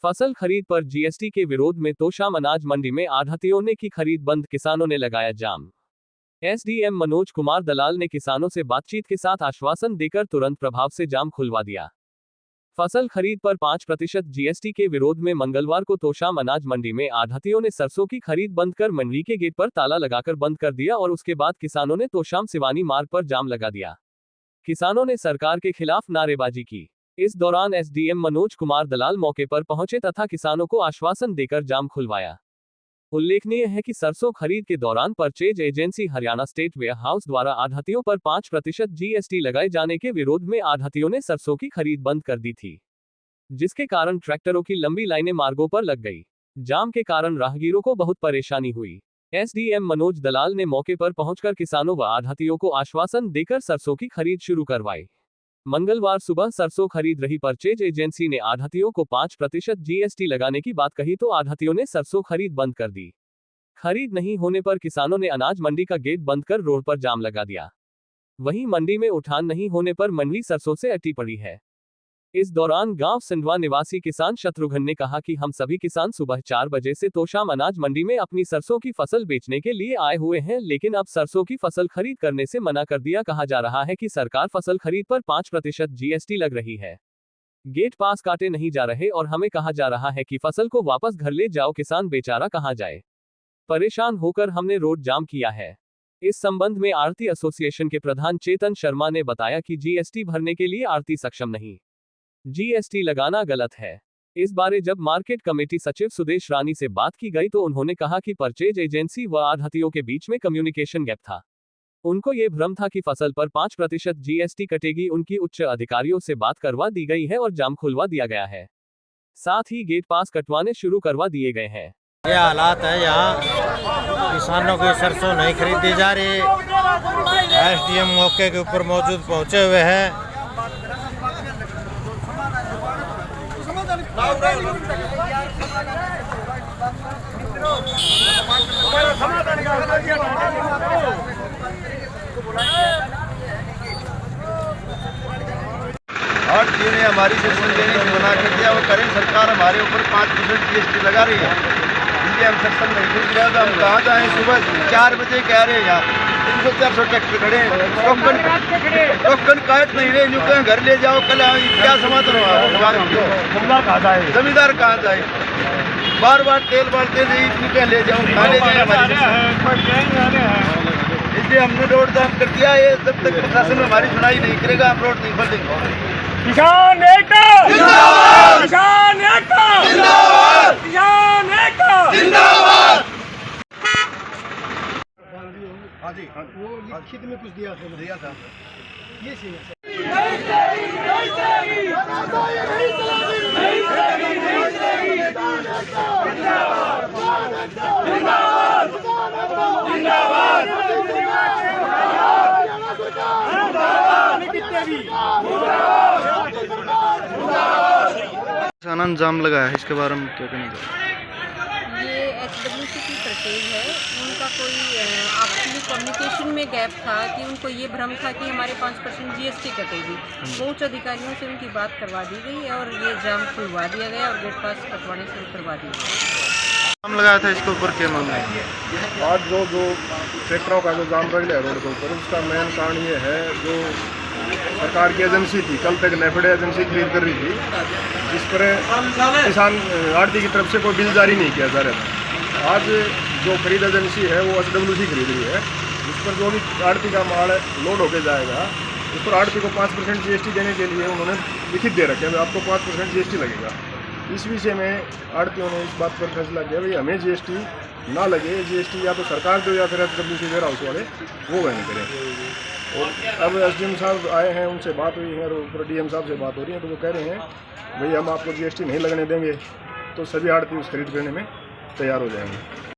फसल खरीद पर जीएसटी के विरोध में तोशाम अनाज मंडी में आढ़तियों ने की खरीद बंद, किसानों ने लगाया जाम। एसडीएम मनोज कुमार दलाल ने किसानों से बातचीत के साथ आश्वासन देकर तुरंत प्रभाव से जाम खुलवा दिया। फसल खरीद पर 5% जीएसटी के विरोध में मंगलवार को तोशाम अनाज मंडी में आढ़तियों ने सरसों की खरीद बंद कर मंडी के गेट पर ताला लगाकर बंद कर दिया और उसके बाद किसानों ने तोशाम सिवानी मार्ग पर जाम लगा दिया। किसानों ने सरकार के खिलाफ नारेबाजी की। इस दौरान एसडीएम मनोज कुमार दलाल मौके पर पहुंचे तथा किसानों को आश्वासन देकर जाम खुलवाया। उल्लेखनीय है कि सरसों खरीद के दौरान purchase agency Haryana state warehouse द्वारा आढ़तियों पर 5% जीएसटी लगाए जाने के विरोध में आढ़तियों ने सरसों की खरीद बंद कर दी थी, जिसके कारण ट्रैक्टरों की लंबी लाइनें मार्गों पर लग गई। जाम के कारण राहगीरों को बहुत परेशानी हुई। एसडीएम मनोज दलाल ने मौके पर पहुंचकर किसानों व आढ़तियों को आश्वासन देकर सरसों की खरीद शुरू करवाई। मंगलवार सुबह सरसों खरीद रही परचेज एजेंसी ने आढ़तियों को 5% जीएसटी लगाने की बात कही तो आढ़तियों ने सरसों खरीद बंद कर दी। खरीद नहीं होने पर किसानों ने अनाज मंडी का गेट बंद कर रोड पर जाम लगा दिया। वहीं मंडी में उठान नहीं होने पर मंडी सरसों से अटी पड़ी है। इस दौरान गांव सिंधवा निवासी किसान शत्रुघ्न ने कहा कि हम सभी किसान सुबह 4 बजे से तोशाम अनाज मंडी में अपनी सरसों की फसल बेचने के लिए आए हुए हैं, लेकिन अब सरसों की फसल खरीद करने से मना कर दिया। कहा जा रहा है कि सरकार फसल खरीद पर 5% जीएसटी लग रही है, गेट पास काटे नहीं जा रहे और हमें कहा जा रहा है कि फसल को वापस घर ले जाओ। किसान बेचारा कहां जाए, परेशान होकर हमने रोड जाम किया है। इस संबंध में आढ़ती एसोसिएशन के प्रधान चेतन शर्मा ने बताया कि जीएसटी भरने के लिए आढ़ती सक्षम नहीं, जीएसटी लगाना गलत है। इस बारे जब मार्केट कमेटी सचिव सुदेश रानी से बात की गई तो उन्होंने कहा कि परचेज एजेंसी व आढ़तियों के बीच में कम्युनिकेशन गैप था। उनको ये भ्रम था कि फसल पर 5% जीएसटी कटेगी। उनकी उच्च अधिकारियों से बात करवा दी गई है और जाम खुलवा दिया गया है, साथ ही गेट पास कटवाने शुरू करवा दिए गए हैं। ये हालात है, यहाँ किसानों की सरसों नहीं खरीदी जा रही। एसडीएम मौके के ऊपर मौजूद पहुंचे हुए हैं। आढ़तियों ने हमारी सरसों लेने से मना कर दिया। वो करें, सरकार हमारे ऊपर 5% जीएसटी लगा रही है, इसलिए हम सरसों नहीं खरीद रहे। तो हम कहाँ जाएँ? सुबह 4 बजे कह रहे हैं यहाँ 300-400 ट्रैक्टर खड़े हैं, टोकन काट नहीं रहे। यूँ कहें घर ले जाओ, कल क्या समाधान हुआ? जमींदार कहाँ जाए? बार बार तेल बालते नहीं, ले जाओ कहाँ ले जाए हमारी। इसलिए हमने रोड जाम कर दिया है। जब तक प्रशासन हमारी सुनाई नहीं करेगा हम रोड नहीं खोलेंगे। किसान एकता जिंदाबाद, किसान एकता जिंदाबाद, किसान एकता जिंदाबाद। हाँ जी, वो लिखित में कुछ दिया था ये सही है। आनंद जाम लगा है, इसके बारे में क्या कहना? ये एचडब्ल्यूसी की परचेज है। उनका कोई आपसी कम्युनिकेशन में गैप था कि उनको ये भ्रम था कि हमारे 5% जीएसटी कटेगी। वो उच्च अधिकारियों से उनकी बात करवा दी गई और ये जाम खुलवा दिया गया और गेट पास कटवाने शुरू करवा दिया गया। जाम लगाया था, इसके ऊपर क्या मामला है? आज जो ट्रैक्टरों का जो जाम लग गया रोड के ऊपर, उसका मेन कारण ये है, जो सरकार की एजेंसी थी, कल तक नेफेड एजेंसी खरीद कर रही थी, जिस पर किसान आढ़ती की तरफ से कोई बिल जारी नहीं किया जा रहा था। आज जो खरीद एजेंसी है वो एसडब्ल्यूसी खरीद रही है, जिस पर जो भी आढ़ती का माल लोड होके जाएगा उस पर आढ़ती को 5% जीएसटी देने के लिए उन्होंने लिखित दे रखे हैं, आपको 5% जीएसटी लगेगा। इस विषय में आढ़तियों ने इस बात पर फैसला किया भाई हमें जीएसटी ना लगे। जीएसटी या तो सरकार दो या फिर एसडब्ल्यूसी वेयर हाउस वाले वो वहन करें। और अब एसडीएम साहब आए हैं, उनसे बात हुई है और ऊपर डीएम साहब से बात हो रही है, तो वो कह रहे हैं भाई हम आपको जीएसटी नहीं लगने देंगे, तो सभी आढ़ती उस खरीद करने में तैयार हो जाएंगे।